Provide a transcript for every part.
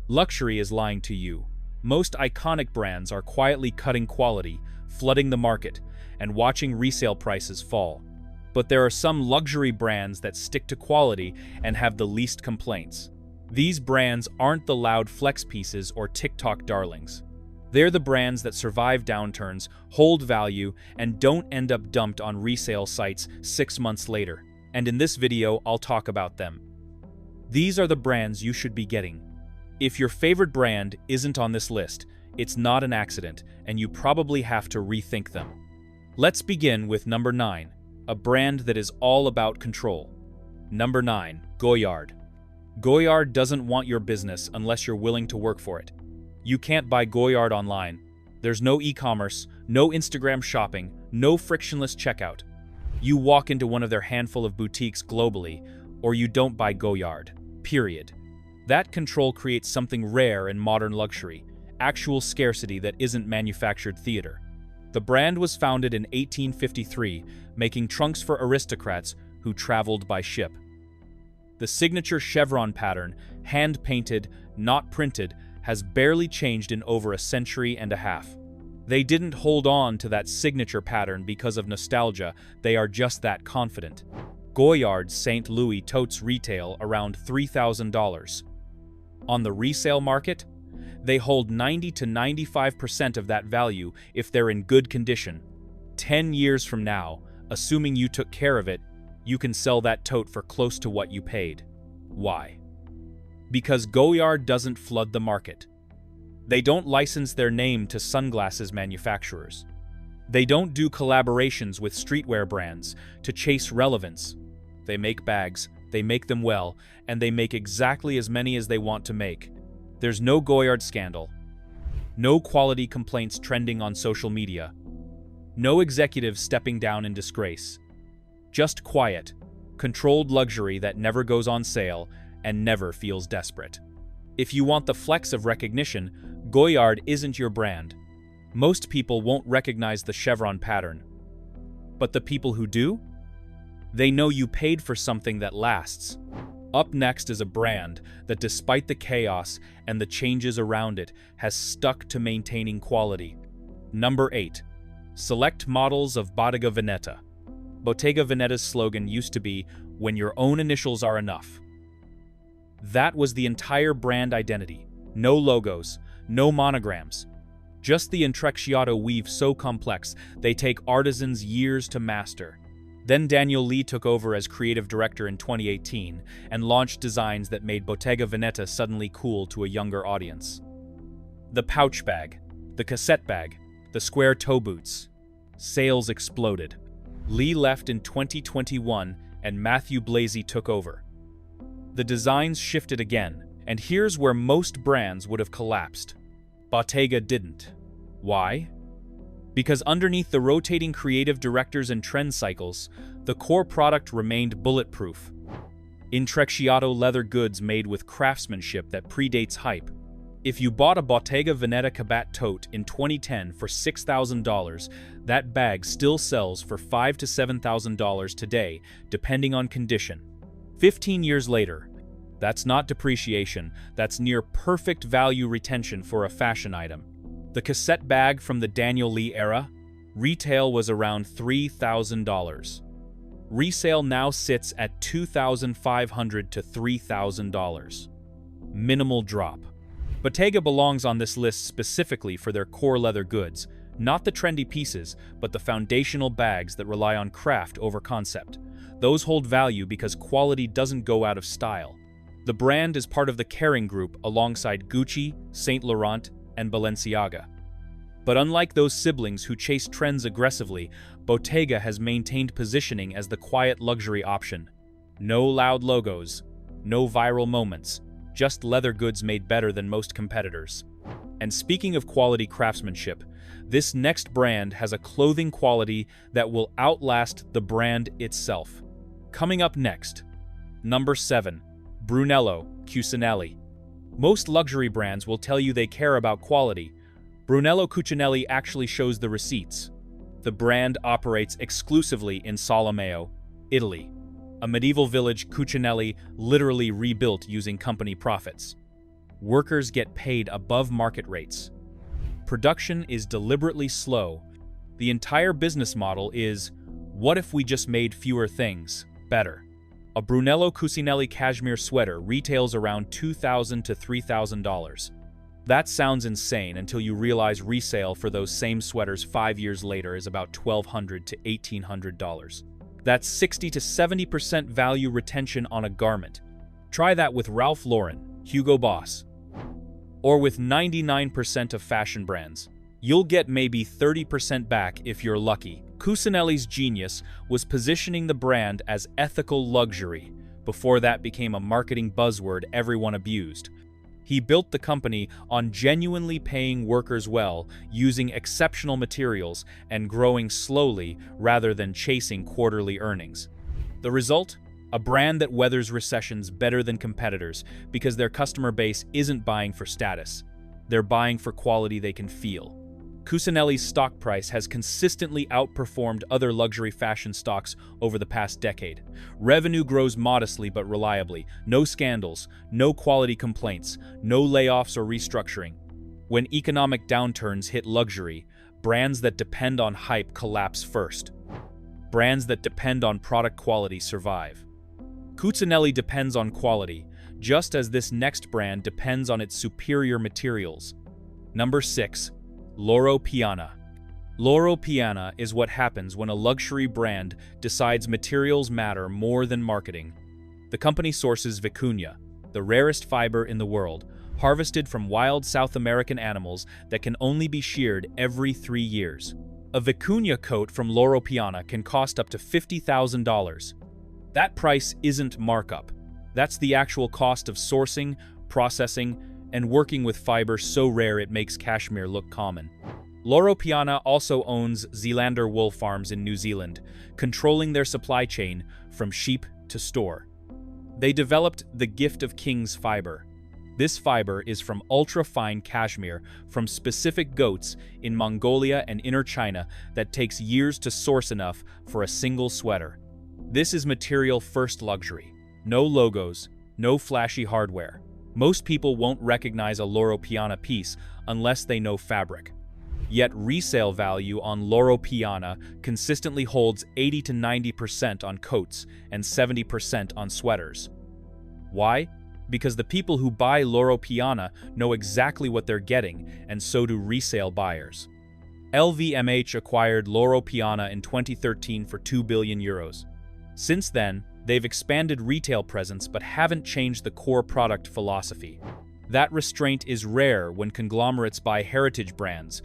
Luxury is lying to you. Most iconic brands are quietly cutting quality, flooding the market, and watching resale prices fall. But there are some luxury brands that stick to quality and have the least complaints. These brands aren't the loud flex pieces or TikTok darlings. They're the brands that survive downturns, hold value, and don't end up dumped on resale sites 6 months later. And in this video, I'll talk about them. These are the brands you should be getting. If your favorite brand isn't on this list, it's not an accident, and you probably have to rethink them. Let's begin with number 9, a brand that is all about control. Number 9, Goyard. Goyard doesn't want your business unless you're willing to work for it. You can't buy Goyard online. There's no e-commerce, no Instagram shopping, no frictionless checkout. You walk into one of their handful of boutiques globally, or you don't buy Goyard. Period. That control creates something rare in modern luxury, actual scarcity that isn't manufactured theater. The brand was founded in 1853, making trunks for aristocrats who traveled by ship. The signature chevron pattern, hand-painted, not printed, has barely changed in over a century and a half. They didn't hold on to that signature pattern because of nostalgia, they are just that confident. Goyard's St. Louis totes retail around $3,000. On the resale market, they hold 90 to 95% of that value if they're in good condition. 10 years from now, assuming you took care of it, you can sell that tote for close to what you paid. Why? Because Goyard doesn't flood the market. They don't license their name to sunglasses manufacturers. They don't do collaborations with streetwear brands to chase relevance. They make bags, they make them well, and they make exactly as many as they want to make. There's no Goyard scandal. No quality complaints trending on social media. No executives stepping down in disgrace. Just quiet, controlled luxury that never goes on sale and never feels desperate. If you want the flex of recognition, Goyard isn't your brand. Most people won't recognize the chevron pattern. But the people who do? They know you paid for something that lasts. Up next is a brand that, despite the chaos and the changes around it, has stuck to maintaining quality. Number 8. Select models of Bottega Veneta. Bottega Veneta's slogan used to be, "When your own initials are enough." That was the entire brand identity. No logos, no monograms. Just the intrecciato weave so complex, they take artisans years to master. Then Daniel Lee took over as creative director in 2018 and launched designs that made Bottega Veneta suddenly cool to a younger audience. The pouch bag, the cassette bag, the square toe boots. Sales exploded. Lee left in 2021 and Matthew Blazy took over. The designs shifted again, and here's where most brands would have collapsed. Bottega didn't. Why? Because underneath the rotating creative directors and trend cycles, the core product remained bulletproof. Intrecciato leather goods made with craftsmanship that predates hype. If you bought a Bottega Veneta Cabot tote in 2010 for $6,000, that bag still sells for $5,000 to $7,000 today, depending on condition. 15 years later, that's not depreciation, that's near perfect value retention for a fashion item. The cassette bag from the Daniel Lee era, retail was around $3,000. Resale now sits at $2,500 to $3,000. Minimal drop. Bottega belongs on this list specifically for their core leather goods, not the trendy pieces, but the foundational bags that rely on craft over concept. Those hold value because quality doesn't go out of style. The brand is part of the Kering Group alongside Gucci, Saint Laurent, and Balenciaga. But unlike those siblings who chase trends aggressively, Bottega has maintained positioning as the quiet luxury option. No loud logos, no viral moments, just leather goods made better than most competitors. And speaking of quality craftsmanship, this next brand has a clothing quality that will outlast the brand itself. Coming up next, number 7, Brunello Cucinelli. Most luxury brands will tell you they care about quality. Brunello Cucinelli actually shows the receipts. The brand operates exclusively in Solomeo, Italy. A medieval village Cucinelli literally rebuilt using company profits. workers get paid above market rates. Production is deliberately slow. The entire business model is, what if we just made fewer things better? A Brunello Cucinelli cashmere sweater retails around $2,000 to $3,000. That sounds insane until you realize resale for those same sweaters 5 years later is about $1,200 to $1,800. That's 60 to 70% value retention on a garment. Try that with Ralph Lauren, Hugo Boss, or with 99% of fashion brands. You'll get maybe 30% back if you're lucky. Cucinelli's genius was positioning the brand as ethical luxury before that became a marketing buzzword everyone abused. He built the company on genuinely paying workers well, using exceptional materials, and growing slowly rather than chasing quarterly earnings. The result? A brand that weathers recessions better than competitors because their customer base isn't buying for status. They're buying for quality they can feel. Cucinelli's stock price has consistently outperformed other luxury fashion stocks over the past decade. Revenue grows modestly but reliably. No scandals, no quality complaints, no layoffs or restructuring. When economic downturns hit luxury, brands that depend on hype collapse first. Brands that depend on product quality survive. Cucinelli depends on quality, just as this next brand depends on its superior materials. Number 6. Loro Piana. Loro Piana is what happens when a luxury brand decides materials matter more than marketing. The company sources vicuña, the rarest fiber in the world, harvested from wild South American animals that can only be sheared every 3 years. A vicuña coat from Loro Piana can cost up to $50,000. That price isn't markup. That's the actual cost of sourcing, processing, and working with fiber so rare it makes cashmere look common. Loro Piana also owns Zealander wool farms in New Zealand, controlling their supply chain from sheep to store. They developed the Gift of Kings fiber. This fiber is from ultra-fine cashmere from specific goats in Mongolia and Inner China that takes years to source enough for a single sweater. This is material-first luxury. No logos, no flashy hardware. Most people won't recognize a Loro Piana piece unless they know fabric. Yet resale value on Loro Piana consistently holds 80 to 90% on coats and 70% on sweaters. Why? Because the people who buy Loro Piana know exactly what they're getting, and so do resale buyers. LVMH acquired Loro Piana in 2013 for €2 billion. Since then, they've expanded retail presence but haven't changed the core product philosophy. That restraint is rare when conglomerates buy heritage brands.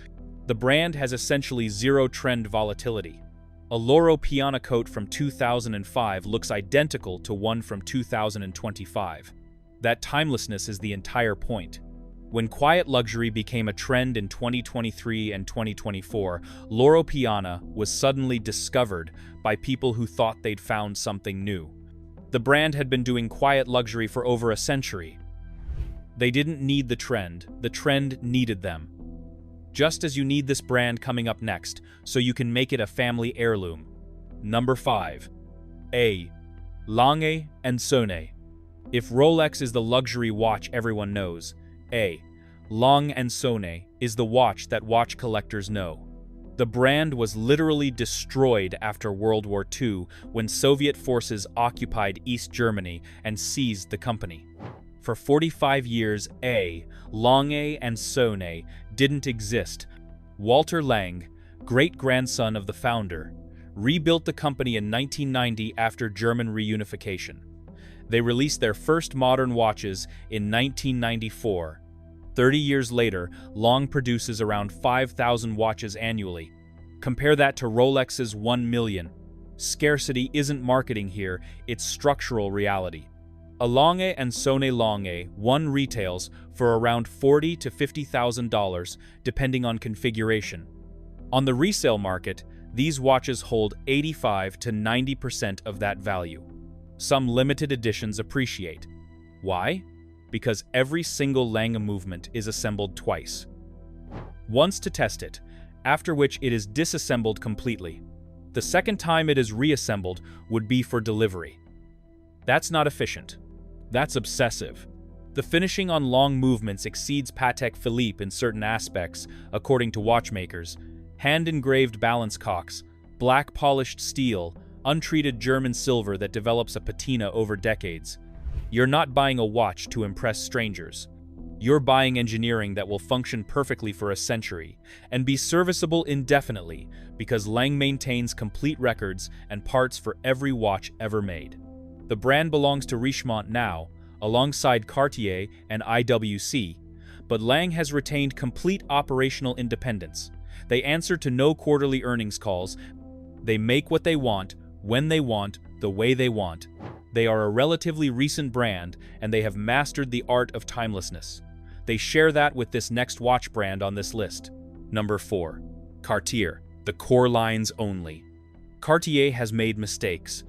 The brand has essentially zero trend volatility. A Loro Piana coat from 2005 looks identical to one from 2025. That timelessness is the entire point. When quiet luxury became a trend in 2023 and 2024, Loro Piana was suddenly discovered by people who thought they'd found something new. The brand had been doing quiet luxury for over a century. They didn't need the trend needed them. Just as you need this brand coming up next, so you can make it a family heirloom. Number 5. A. Lange & Söhne. If Rolex is the luxury watch everyone knows, A. Lange & Söhne is the watch that watch collectors know. The brand was literally destroyed after World War II when Soviet forces occupied East Germany and seized the company. For 45 years, A. Lange & Söhne didn't exist. Walter Lange, great-grandson of the founder, rebuilt the company in 1990 after German reunification. They released their first modern watches in 1994. 30 years later, Lange produces around 5,000 watches annually. Compare that to Rolex's 1 million. Scarcity isn't marketing here, it's structural reality. A Lange & Söhne Lange 1 retails for around $40,000 to $50,000 depending on configuration. On the resale market, these watches hold 85 to 90% of that value. Some limited editions appreciate. Why? Because every single Lange movement is assembled twice. Once to test it, after which it is disassembled completely. The second time it is reassembled would be for delivery. That's not efficient. That's obsessive. The finishing on long movements exceeds Patek Philippe in certain aspects, according to watchmakers. Hand-engraved balance cocks, black polished steel, untreated German silver that develops a patina over decades. You're not buying a watch to impress strangers. You're buying engineering that will function perfectly for a century and be serviceable indefinitely because Lange maintains complete records and parts for every watch ever made. The brand belongs to Richemont now, alongside Cartier and IWC, but Lange has retained complete operational independence. They answer to no quarterly earnings calls. They make what they want, when they want, the way they want. They are a relatively recent brand, and they have mastered the art of timelessness. They share that with this next watch brand on this list. Number 4. Cartier, the core lines only. Cartier has made mistakes.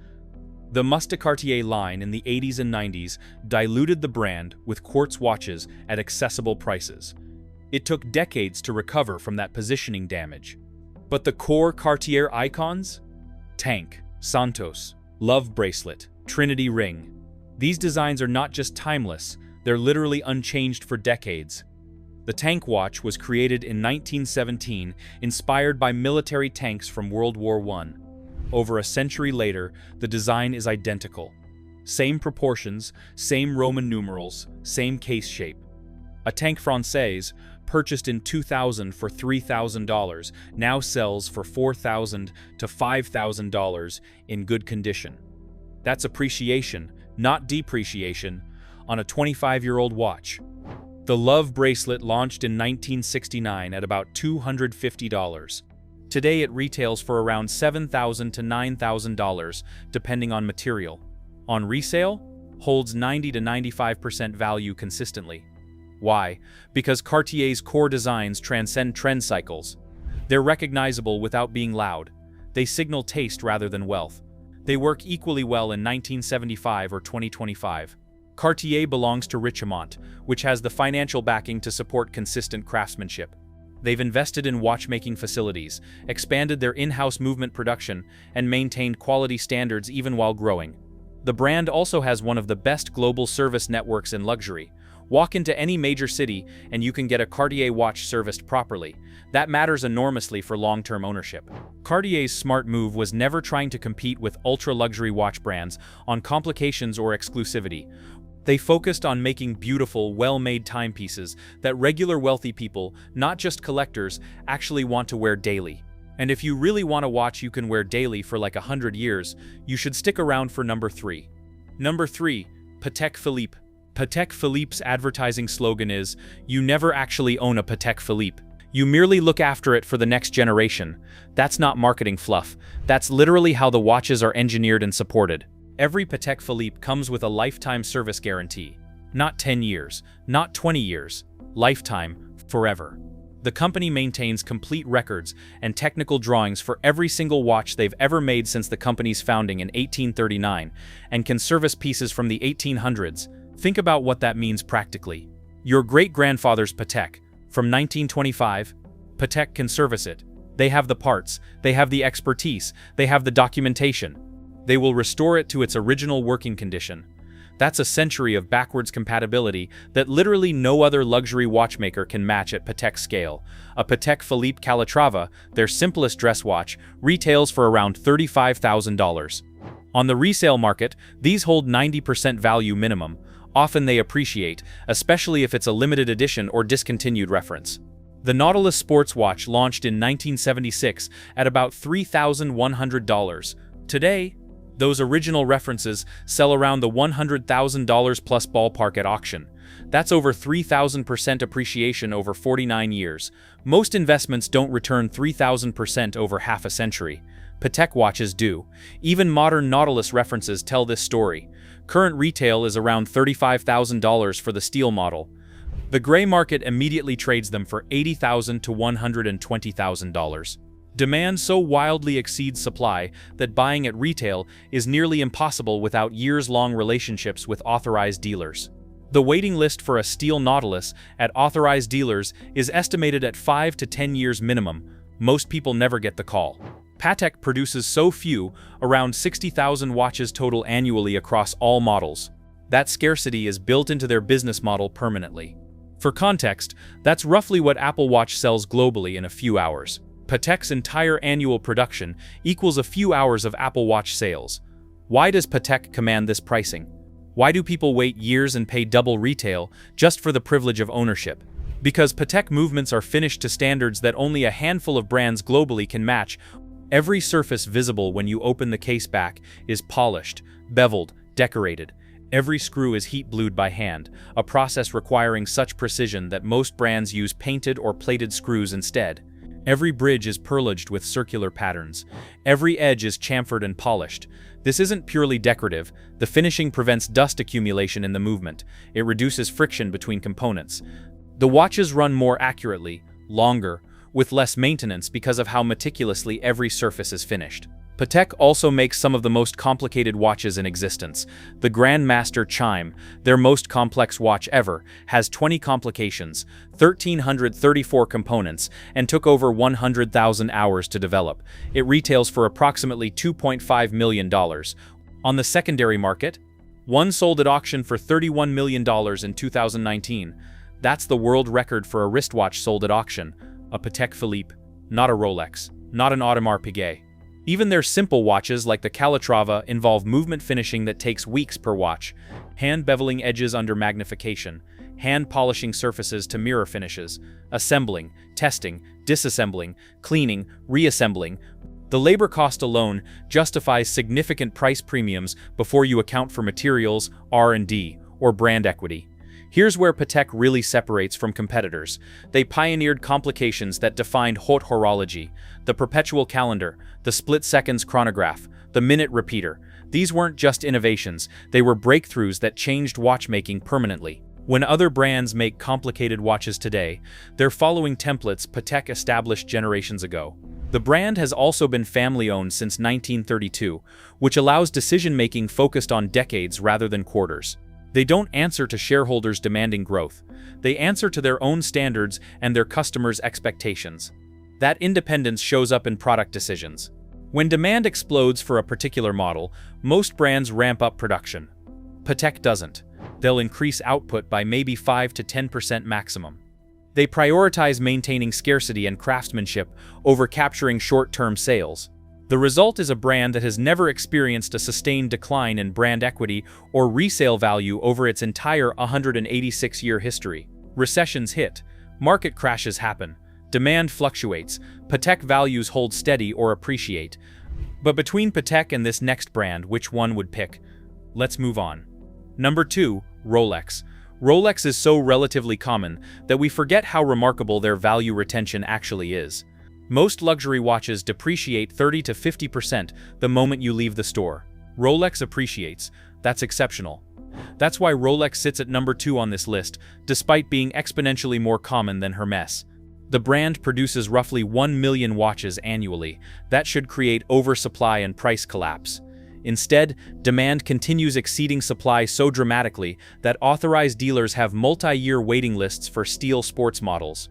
The Must Cartier line in the 80s and 90s diluted the brand with quartz watches at accessible prices. It took decades to recover from that positioning damage. But the core Cartier icons? Tank, Santos, Love Bracelet, Trinity Ring. These designs are not just timeless, they're literally unchanged for decades. The Tank watch was created in 1917, inspired by military tanks from World War I. Over a century later, the design is identical. Same proportions, same Roman numerals, same case shape. A Tank Française, purchased in 2000 for $3,000, now sells for $4,000 to $5,000 in good condition. That's appreciation, not depreciation, on a 25-year-old watch. The Love Bracelet launched in 1969 at about $250. Today it retails for around $7,000 to $9,000, depending on material. On resale, holds 90 to 95% value consistently. Why? Because Cartier's core designs transcend trend cycles. They're recognizable without being loud. They signal taste rather than wealth. They work equally well in 1975 or 2025. Cartier belongs to Richemont, which has the financial backing to support consistent craftsmanship. They've invested in watchmaking facilities, expanded their in-house movement production, and maintained quality standards even while growing. The brand also has one of the best global service networks in luxury. Walk into any major city and you can get a Cartier watch serviced properly. That matters enormously for long-term ownership. Cartier's smart move was never trying to compete with ultra-luxury watch brands on complications or exclusivity. They focused on making beautiful, well-made timepieces that regular wealthy people, not just collectors, actually want to wear daily. And if you really want a watch you can wear daily for like 100 years, you should stick around for number 3. Number 3. Patek Philippe. Patek Philippe's advertising slogan is, "You never actually own a Patek Philippe. You merely look after it for the next generation." That's not marketing fluff. That's literally how the watches are engineered and supported. Every Patek Philippe comes with a lifetime service guarantee. Not 10 years, not 20 years. Lifetime, forever. The company maintains complete records and technical drawings for every single watch they've ever made since the company's founding in 1839, and can service pieces from the 1800s. Think about what that means practically. Your great-grandfather's Patek, from 1925, Patek can service it. They have the parts, they have the expertise, they have the documentation. They will restore it to its original working condition. That's a century of backwards compatibility that literally no other luxury watchmaker can match at Patek scale. A Patek Philippe Calatrava, their simplest dress watch, retails for around $35,000. On the resale market, these hold 90% value minimum. Often they appreciate, especially if it's a limited edition or discontinued reference. The Nautilus sports watch launched in 1976 at about $3,100. Today, those original references sell around the $100,000 plus ballpark at auction. That's over 3,000% appreciation over 49 years. Most investments don't return 3,000% over half a century. Patek watches do. Even modern Nautilus references tell this story. Current retail is around $35,000 for the steel model. The gray market immediately trades them for $80,000 to $120,000. Demand so wildly exceeds supply that buying at retail is nearly impossible without years-long relationships with authorized dealers. The waiting list for a steel Nautilus at authorized dealers is estimated at 5 to 10 years minimum. Most people never get the call. Patek produces so few, around 60,000 watches total annually across all models. That scarcity is built into their business model permanently. For context, that's roughly what Apple Watch sells globally in a few hours. Patek's entire annual production equals a few hours of Apple Watch sales. Why does Patek command this pricing? Why do people wait years and pay double retail just for the privilege of ownership? Because Patek movements are finished to standards that only a handful of brands globally can match. Every surface visible when you open the case back is polished, beveled, decorated. Every screw is heat blued by hand, a process requiring such precision that most brands use painted or plated screws instead. Every bridge is perlaged with circular patterns. Every edge is chamfered and polished. This isn't purely decorative. The finishing prevents dust accumulation in the movement. It reduces friction between components. The watches run more accurately, longer, with less maintenance because of how meticulously every surface is finished. Patek also makes some of the most complicated watches in existence. The Grandmaster Chime, their most complex watch ever, has 20 complications, 1,334 components, and took over 100,000 hours to develop. It retails for approximately $2.5 million. On the secondary market, one sold at auction for $31 million in 2019. That's the world record for a wristwatch sold at auction. A Patek Philippe, not a Rolex, not an Audemars Piguet. Even their simple watches like the Calatrava involve movement finishing that takes weeks per watch, hand beveling edges under magnification, hand polishing surfaces to mirror finishes, assembling, testing, disassembling, cleaning, reassembling. The labor cost alone justifies significant price premiums before you account for materials, R&D, or brand equity. Here's where Patek really separates from competitors. They pioneered complications that defined haute horology, the perpetual calendar, the split seconds chronograph, the minute repeater. These weren't just innovations, they were breakthroughs that changed watchmaking permanently. When other brands make complicated watches today, they're following templates Patek established generations ago. The brand has also been family-owned since 1932, which allows decision-making focused on decades rather than quarters. They don't answer to shareholders demanding growth. They answer to their own standards and their customers' expectations. That independence shows up in product decisions. When demand explodes for a particular model, most brands ramp up production. Patek doesn't. They'll increase output by maybe 5 to 10% maximum. They prioritize maintaining scarcity and craftsmanship over capturing short-term sales. The result is a brand that has never experienced a sustained decline in brand equity or resale value over its entire 186-year history. Recessions hit, market crashes happen, demand fluctuates, Patek values hold steady or appreciate. But between Patek and this next brand, which one would pick? Let's move on. Number 2, Rolex. Rolex is so relatively common that we forget how remarkable their value retention actually is. Most luxury watches depreciate 30 to 50% the moment you leave the store. Rolex appreciates. That's exceptional. That's why Rolex sits at number 2 on this list, despite being exponentially more common than Hermès. The brand produces roughly 1 million watches annually. That should create oversupply and price collapse. Instead, demand continues exceeding supply so dramatically that authorized dealers have multi-year waiting lists for steel sports models.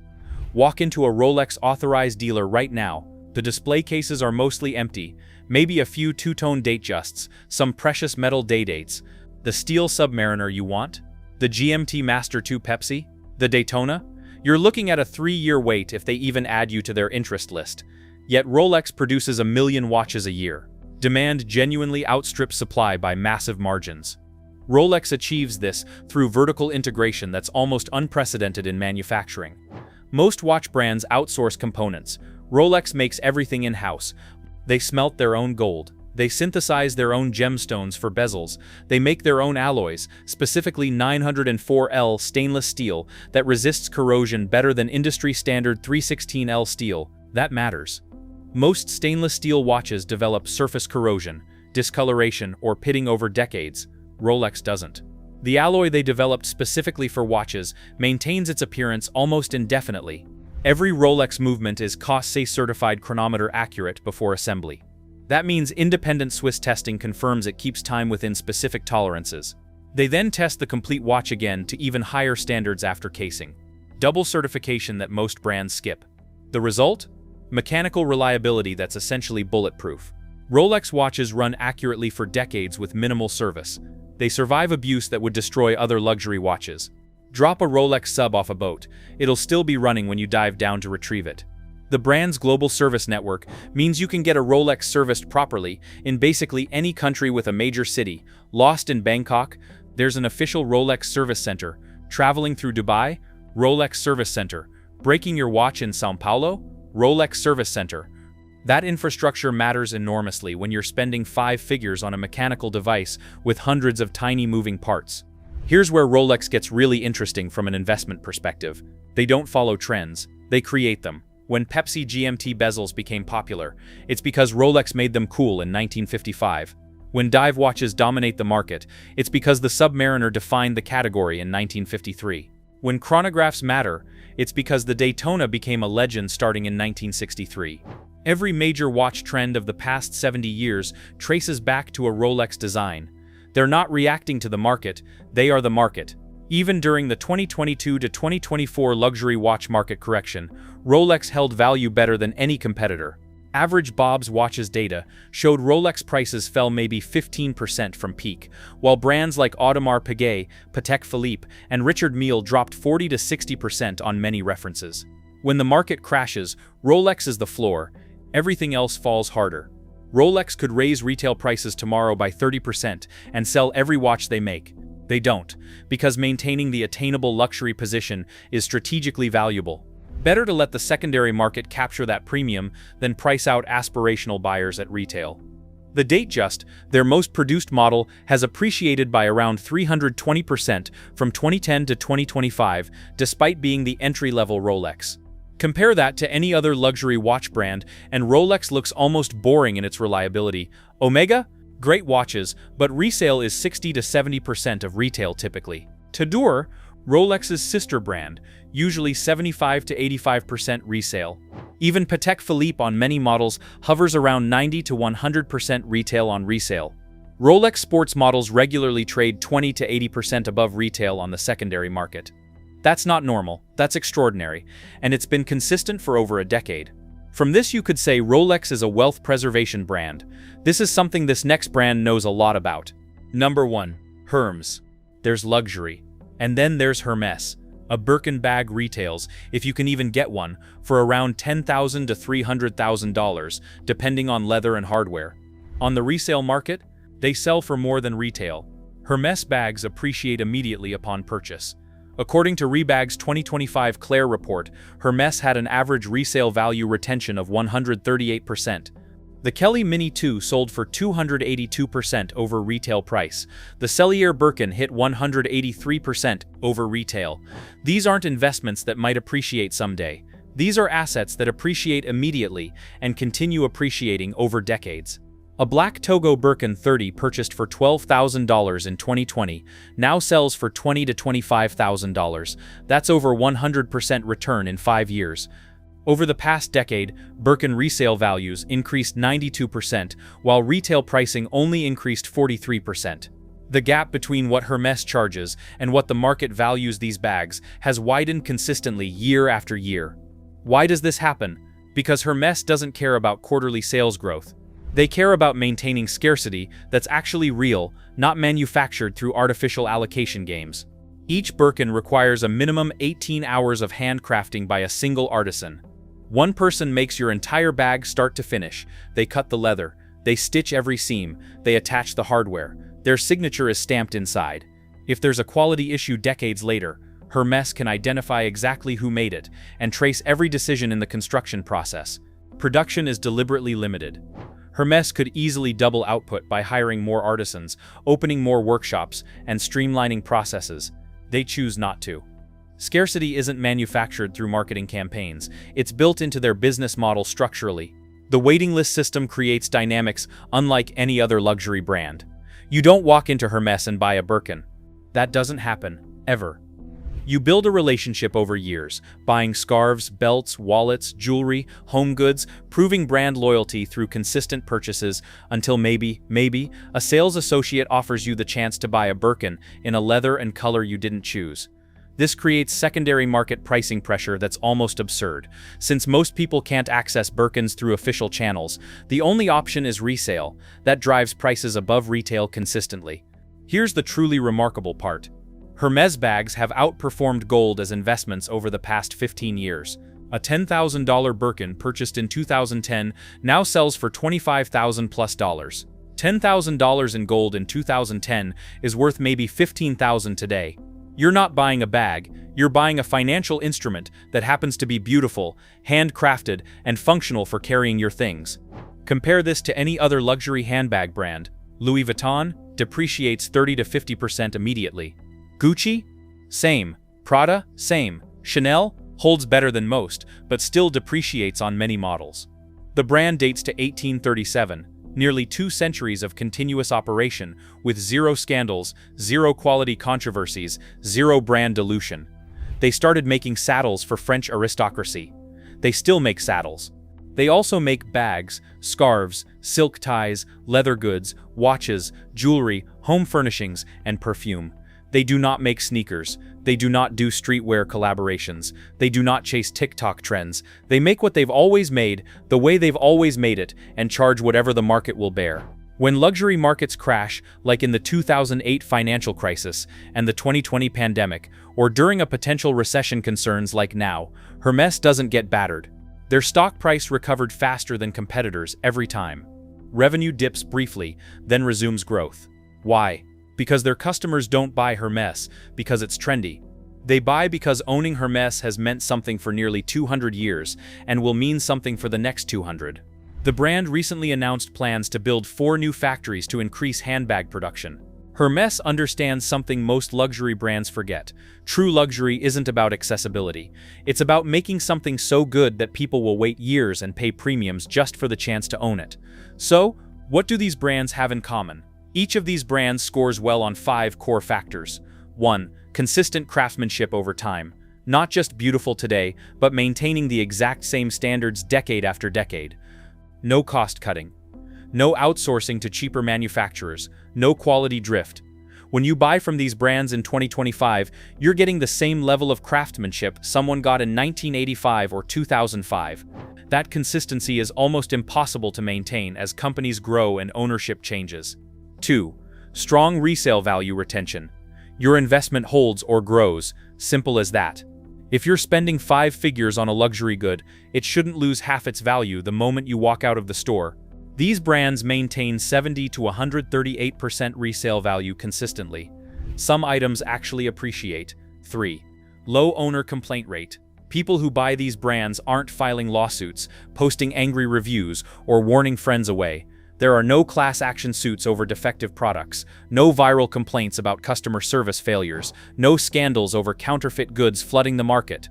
Walk into a Rolex authorized dealer right now. The display cases are mostly empty, maybe a few two-tone Datejusts, some precious metal day dates. The steel Submariner you want? The GMT Master 2 Pepsi? The Daytona? You're looking at a 3-year wait if they even add you to their interest list. Yet Rolex produces 1 million watches a year. Demand genuinely outstrips supply by massive margins. Rolex achieves this through vertical integration that's almost unprecedented in manufacturing. Most watch brands outsource components. Rolex makes everything in-house. They smelt their own gold. They synthesize their own gemstones for bezels. They make their own alloys, specifically 904L stainless steel that resists corrosion better than industry-standard 316L steel. That matters. Most stainless steel watches develop surface corrosion, discoloration, or pitting over decades. Rolex doesn't. The alloy they developed specifically for watches maintains its appearance almost indefinitely. Every Rolex movement is COSC certified chronometer accurate before assembly. That means independent Swiss testing confirms it keeps time within specific tolerances. They then test the complete watch again to even higher standards after casing. Double certification that most brands skip. The result? Mechanical reliability that's essentially bulletproof. Rolex watches run accurately for decades with minimal service. They survive abuse that would destroy other luxury watches. Drop a Rolex sub off a boat, it'll still be running when you dive down to retrieve it. The brand's global service network means you can get a Rolex serviced properly in basically any country with a major city. Lost in Bangkok? There's an official Rolex service center. Traveling through Dubai? Rolex service center. Breaking your watch in São Paulo? Rolex service center. That infrastructure matters enormously when you're spending 5 figures on a mechanical device with hundreds of tiny moving parts. Here's where Rolex gets really interesting from an investment perspective. They don't follow trends, they create them. When Pepsi GMT bezels became popular, it's because Rolex made them cool in 1955. When dive watches dominate the market, it's because the Submariner defined the category in 1953. When chronographs matter, it's because the Daytona became a legend starting in 1963. Every major watch trend of the past 70 years traces back to a Rolex design. They're not reacting to the market, they are the market. Even during the 2022 to 2024 luxury watch market correction, Rolex held value better than any competitor. Average Bob's watches data showed Rolex prices fell maybe 15% from peak, while brands like Audemars Piguet, Patek Philippe, and Richard Mille dropped 40 to 60% on many references. When the market crashes, Rolex is the floor. Everything else falls harder. Rolex could raise retail prices tomorrow by 30% and sell every watch they make. They don't, because maintaining the attainable luxury position is strategically valuable. Better to let the secondary market capture that premium than price out aspirational buyers at retail. The Datejust, their most produced model, has appreciated by around 320% from 2010 to 2025, despite being the entry-level Rolex. Compare that to any other luxury watch brand, and Rolex looks almost boring in its reliability. Omega? Great watches, but resale is 60 to 70% of retail typically. Tador, Rolex's sister brand, usually 75 to 85% resale. Even Patek Philippe on many models hovers around 90 to 100% retail on resale. Rolex sports models regularly trade 20 to 80% above retail on the secondary market. That's not normal, that's extraordinary, and it's been consistent for over a decade. From this you could say Rolex is a wealth preservation brand. This is something this next brand knows a lot about. Number 1. Hermes. There's luxury. And then there's Hermes. A Birkin bag retails, if you can even get one, for around $10,000 to $300,000, depending on leather and hardware. On the resale market, they sell for more than retail. Hermes bags appreciate immediately upon purchase. According to Rebag's 2025 Claire report, Hermes had an average resale value retention of 138%. The Kelly Mini 2 sold for 282% over retail price. The Cellier Birkin hit 183% over retail. These aren't investments that might appreciate someday. These are assets that appreciate immediately and continue appreciating over decades. A black Togo Birkin 30 purchased for $12,000 in 2020 now sells for $20,000 to $25,000. That's over 100% return in 5 years. Over the past decade, Birkin resale values increased 92%, while retail pricing only increased 43%. The gap between what Hermes charges and what the market values these bags has widened consistently year after year. Why does this happen? Because Hermes doesn't care about quarterly sales growth. They care about maintaining scarcity that's actually real, not manufactured through artificial allocation games. Each Birkin requires a minimum 18 hours of handcrafting by a single artisan. One person makes your entire bag start to finish. They cut the leather, they stitch every seam, they attach the hardware. Their signature is stamped inside. If there's a quality issue decades later, Hermes can identify exactly who made it and trace every decision in the construction process. Production is deliberately limited. Hermes could easily double output by hiring more artisans, opening more workshops, and streamlining processes. They choose not to. Scarcity isn't manufactured through marketing campaigns. It's built into their business model structurally. The waiting list system creates dynamics unlike any other luxury brand. You don't walk into Hermes and buy a Birkin. That doesn't happen, ever. You build a relationship over years, buying scarves, belts, wallets, jewelry, home goods, proving brand loyalty through consistent purchases until maybe, a sales associate offers you the chance to buy a Birkin in a leather and color you didn't choose. This creates secondary market pricing pressure that's almost absurd. Since most people can't access Birkins through official channels, the only option is resale. That drives prices above retail consistently. Here's the truly remarkable part. Hermès bags have outperformed gold as investments over the past 15 years. A $10,000 Birkin purchased in 2010 now sells for $25,000 plus. $10,000 in gold in 2010 is worth maybe $15,000 today. You're not buying a bag, you're buying a financial instrument that happens to be beautiful, handcrafted, and functional for carrying your things. Compare this to any other luxury handbag brand. Louis Vuitton depreciates 30 to 50% immediately. Gucci? Same. Prada? Same. Chanel? Holds better than most, but still depreciates on many models. The brand dates to 1837. Nearly 2 centuries of continuous operation with zero scandals, zero quality controversies, zero brand dilution. They started making saddles for French aristocracy. They still make saddles. They also make bags, scarves, silk ties, leather goods, watches, jewelry, home furnishings, and perfume. They do not make sneakers. They do not do streetwear collaborations. They do not chase TikTok trends. They make what they've always made, the way they've always made it, and charge whatever the market will bear. When luxury markets crash, like in the 2008 financial crisis and the 2020 pandemic, or during a potential recession concerns like now, Hermès doesn't get battered. Their stock price recovered faster than competitors every time. Revenue dips briefly, then resumes growth. Why? Because their customers don't buy Hermès because it's trendy. They buy because owning Hermès has meant something for nearly 200 years and will mean something for the next 200. The brand recently announced plans to build 4 new factories to increase handbag production. Hermès understands something most luxury brands forget. True luxury isn't about accessibility. It's about making something so good that people will wait years and pay premiums just for the chance to own it. So, what do these brands have in common? Each of these brands scores well on 5 core factors. 1. Consistent craftsmanship over time. Not just beautiful today, but maintaining the exact same standards decade after decade. No cost cutting. No outsourcing to cheaper manufacturers. No quality drift. When you buy from these brands in 2025, you're getting the same level of craftsmanship someone got in 1985 or 2005. That consistency is almost impossible to maintain as companies grow and ownership changes. 2. Strong resale value retention. Your investment holds or grows, simple as that. If you're spending 5 figures on a luxury good, it shouldn't lose half its value the moment you walk out of the store. These brands maintain 70 to 138% resale value consistently. Some items actually appreciate. 3. Low owner complaint rate. People who buy these brands aren't filing lawsuits, posting angry reviews, or warning friends away. There are no class action suits over defective products, no viral complaints about customer service failures, no scandals over counterfeit goods flooding the market.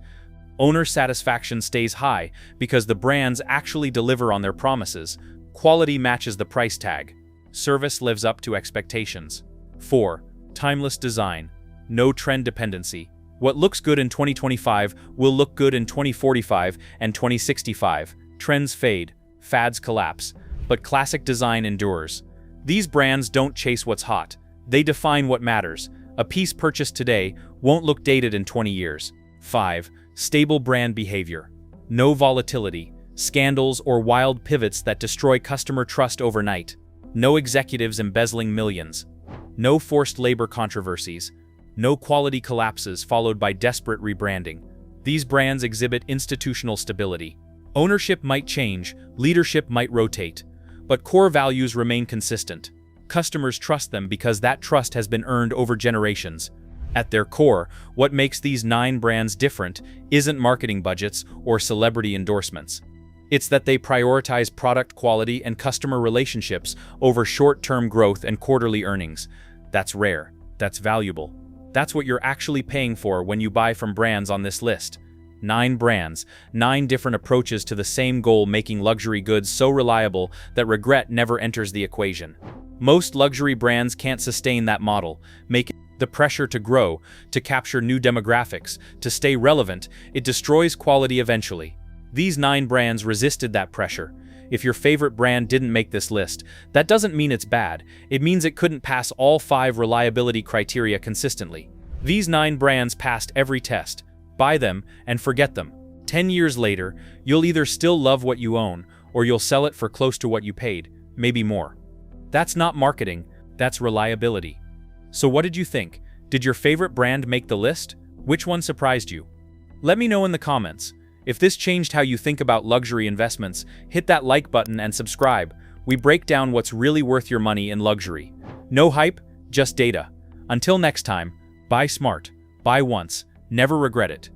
Owner satisfaction stays high because the brands actually deliver on their promises. Quality matches the price tag. Service lives up to expectations. 4. Timeless design. No trend dependency. What looks good in 2025 will look good in 2045 and 2065. Trends fade, fads collapse, but classic design endures. These brands don't chase what's hot. They define what matters. A piece purchased today won't look dated in 20 years. 5. Stable brand behavior. No volatility, scandals, or wild pivots that destroy customer trust overnight. No executives embezzling millions. No forced labor controversies. No quality collapses followed by desperate rebranding. These brands exhibit institutional stability. Ownership might change, leadership might rotate, but core values remain consistent. Customers trust them because that trust has been earned over generations. At their core, what makes these 9 brands different isn't marketing budgets or celebrity endorsements. It's that they prioritize product quality and customer relationships over short-term growth and quarterly earnings. That's rare. That's valuable. That's what you're actually paying for when you buy from brands on this list. 9 brands, 9 different approaches to the same goal, making luxury goods so reliable that regret never enters the equation. Most luxury brands can't sustain that model, making the pressure to grow, to capture new demographics, to stay relevant. It destroys quality eventually. These 9 brands resisted that pressure. If your favorite brand didn't make this list, that doesn't mean it's bad. It means it couldn't pass all 5 reliability criteria consistently. These 9 brands passed every test. Buy them and forget them. 10 years later, you'll either still love what you own, or you'll sell it for close to what you paid, maybe more. That's not marketing, that's reliability. So what did you think? Did your favorite brand make the list? Which one surprised you? Let me know in the comments. If this changed how you think about luxury investments, hit that like button and subscribe. We break down what's really worth your money in luxury. No hype, just data. Until next time, buy smart, buy once, never regret it.